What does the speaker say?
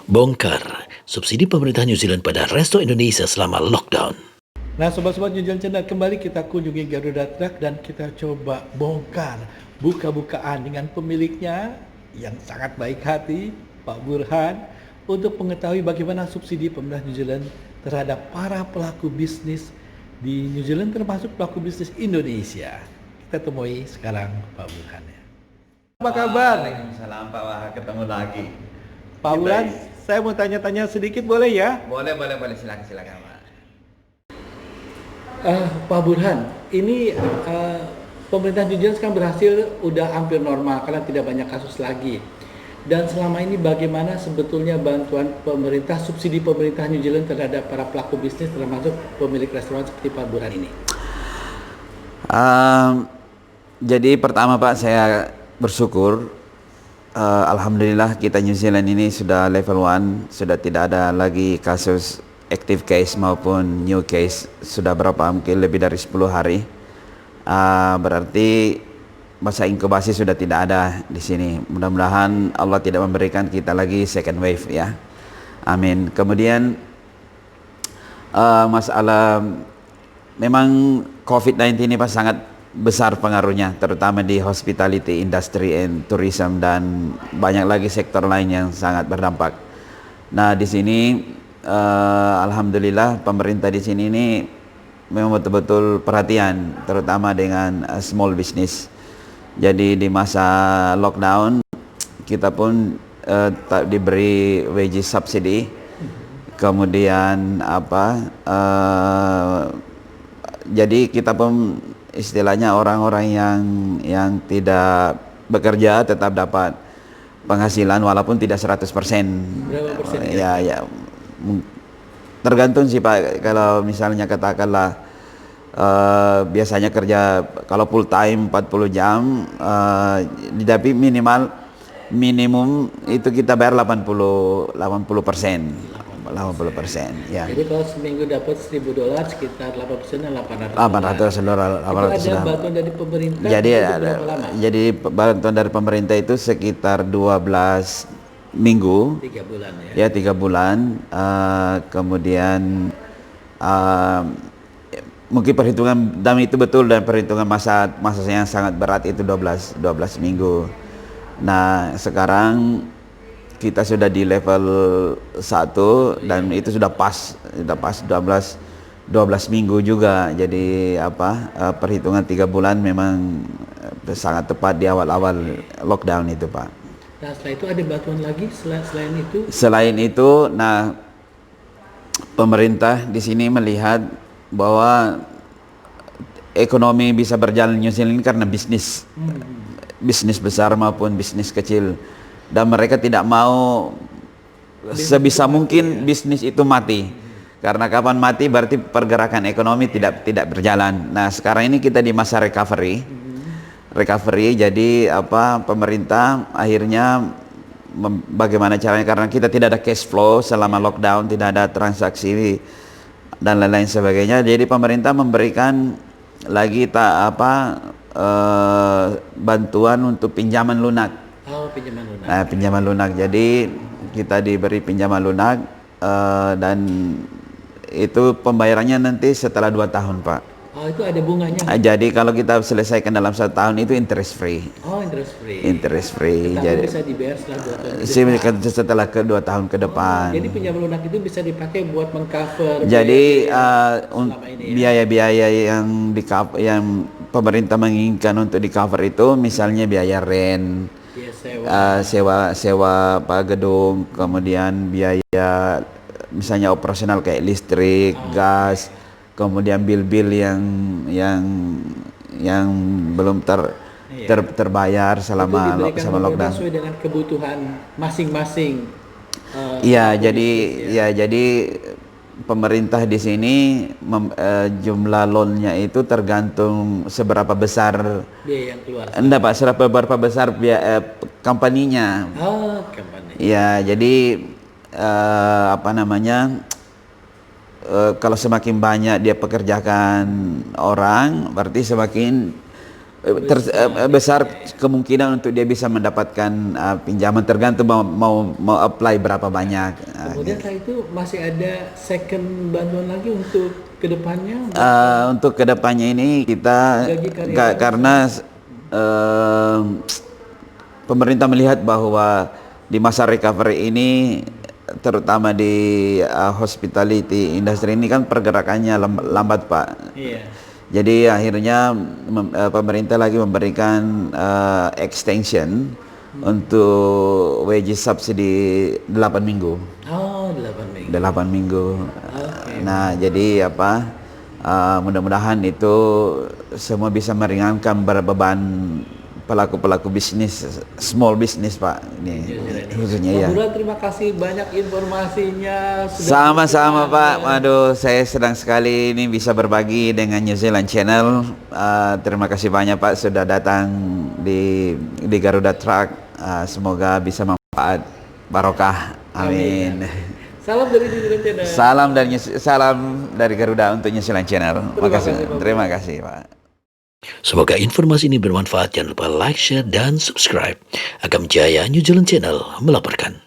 Bongkar subsidi pemerintah New Zealand pada resto Indonesia selama lockdown. Nah, sobat-sobat New Zealand Channel, kembali kita kunjungi Garuda Truck dan kita coba bongkar buka-bukaan dengan pemiliknya yang sangat baik hati, Pak Burhan, untuk mengetahui bagaimana subsidi pemerintah New Zealand terhadap para pelaku bisnis di New Zealand, termasuk pelaku bisnis Indonesia. Kita temui sekarang Pak Burhan. Apa kabar? Waalaikumsalam Pak Wah, ketemu lagi. Pak Burhan, saya mau tanya-tanya sedikit boleh ya? Boleh, silakan Pak. Pak Burhan, ini pemerintah New Zealand sekarang berhasil udah hampir normal karena tidak banyak kasus lagi. Dan selama ini bagaimana sebetulnya bantuan pemerintah, subsidi pemerintah New Zealand terhadap para pelaku bisnis termasuk pemilik restoran seperti Pak Burhan ini? Jadi pertama Pak, saya bersyukur Alhamdulillah kita New Zealand ini sudah level 1, sudah tidak ada lagi kasus active case maupun new case, sudah berapa, mungkin lebih dari 10 hari. Berarti masa inkubasi sudah tidak ada di sini. Mudah-mudahan Allah tidak memberikan kita lagi second wave ya. Amin. Kemudian masalah memang COVID-19 ini Pak sangat besar pengaruhnya, terutama di hospitality industry and tourism, dan banyak lagi sektor lain yang sangat berdampak. Nah, di sini alhamdulillah pemerintah di sini ini memang betul-betul perhatian, terutama dengan small business. Jadi di masa lockdown kita pun diberi wage subsidy, kemudian jadi kita pun istilahnya orang-orang yang tidak bekerja tetap dapat penghasilan walaupun tidak 100%. Berapa persen? Ya, tergantung sih Pak. Kalau misalnya katakanlah biasanya kerja kalau full time 40 jam, tapi minimum itu kita bayar 80%. 80%, ya. Jadi kalau seminggu dapat $1.000 sekitar 8% dan $800. $800. Itu ada bantuan dari pemerintah. Jadi berapa lama? Jadi bantuan dari pemerintah itu sekitar 12 minggu. 3 bulan ya. Ya, 3 bulan. Kemudian mungkin perhitungan dan itu betul, dan perhitungan masa yang sangat berat itu 12 minggu. Nah, sekarang kita sudah di level 1 dan itu sudah pas 12 minggu juga. Jadi perhitungan 3 bulan memang sangat tepat di awal-awal lockdown itu Pak. Nah, setelah itu ada bantuan lagi selain itu? Selain itu, nah, pemerintah di sini melihat bahwa ekonomi bisa berjalan New Zealand ini karena bisnis besar maupun bisnis kecil. Dan mereka tidak mau sebisa mungkin bisnis itu mati, karena kapan mati berarti pergerakan ekonomi tidak berjalan. Nah, sekarang ini kita di masa recovery. Jadi pemerintah akhirnya bagaimana caranya, karena kita tidak ada cash flow selama lockdown, tidak ada transaksi dan lain-lain sebagainya. Jadi pemerintah memberikan lagi bantuan untuk pinjaman lunak. Oh, pinjaman lunak. Nah, pinjaman lunak. Jadi kita diberi pinjaman lunak dan itu pembayarannya nanti setelah 2 tahun Pak. Oh, itu ada bunganya? Jadi kalau kita selesaikan dalam 1 tahun itu interest free. Oh, interest free. Interest free. Tetapi Jadi bisa dibayar setelah 2 tahun setelah ke 2 tahun ke depan. Jadi pinjaman lunak itu bisa dipakai buat mengcover. Jadi biaya yang pemerintah menginginkan untuk di cover itu misalnya biaya rent, sewa gedung, kemudian biaya misalnya operasional kayak listrik, gas, kemudian bil-bil yang belum terbayar selama lockdown. Sesuai dengan kebutuhan masing-masing. Jadi pemerintah di sini jumlah loannya itu tergantung seberapa besar biaya yang keluar. Enggak Pak, seberapa besar company-nya. Oh, company. Ya, jadi kalau semakin banyak dia pekerjakan orang, berarti semakin besar kemungkinan untuk dia bisa mendapatkan pinjaman, tergantung mau apply berapa banyak. Kemudian setelah itu masih ada second bantuan lagi untuk kedepannya. Untuk kedepannya ini kita Gaji karyawan. karena pemerintah melihat bahwa di masa recovery ini, terutama di hospitality industry ini kan pergerakannya lambat Pak. Iya. Jadi akhirnya pemerintah lagi memberikan extension untuk wage subsidi 8 minggu. Oh, 8 minggu. 8 minggu. Oke. Nah, jadi mudah-mudahan itu semua bisa meringankan beban pelaku-pelaku bisnis, small business Pak. Ini khususnya ya. Pak Burhan, terima kasih banyak informasinya. Sama-sama Pak. Waduh, saya senang sekali ini bisa berbagi dengan New Zealand Channel. Terima kasih banyak Pak sudah datang di Garuda Truck. Semoga bisa manfaat, barokah. Amin. Salam dari New Zealand Channel. Salam dari Garuda untuk New Zealand Channel. Terima kasih Pak. Semoga informasi ini bermanfaat. Jangan lupa like, share, dan subscribe. Agam Jaya New Zealand Channel melaporkan.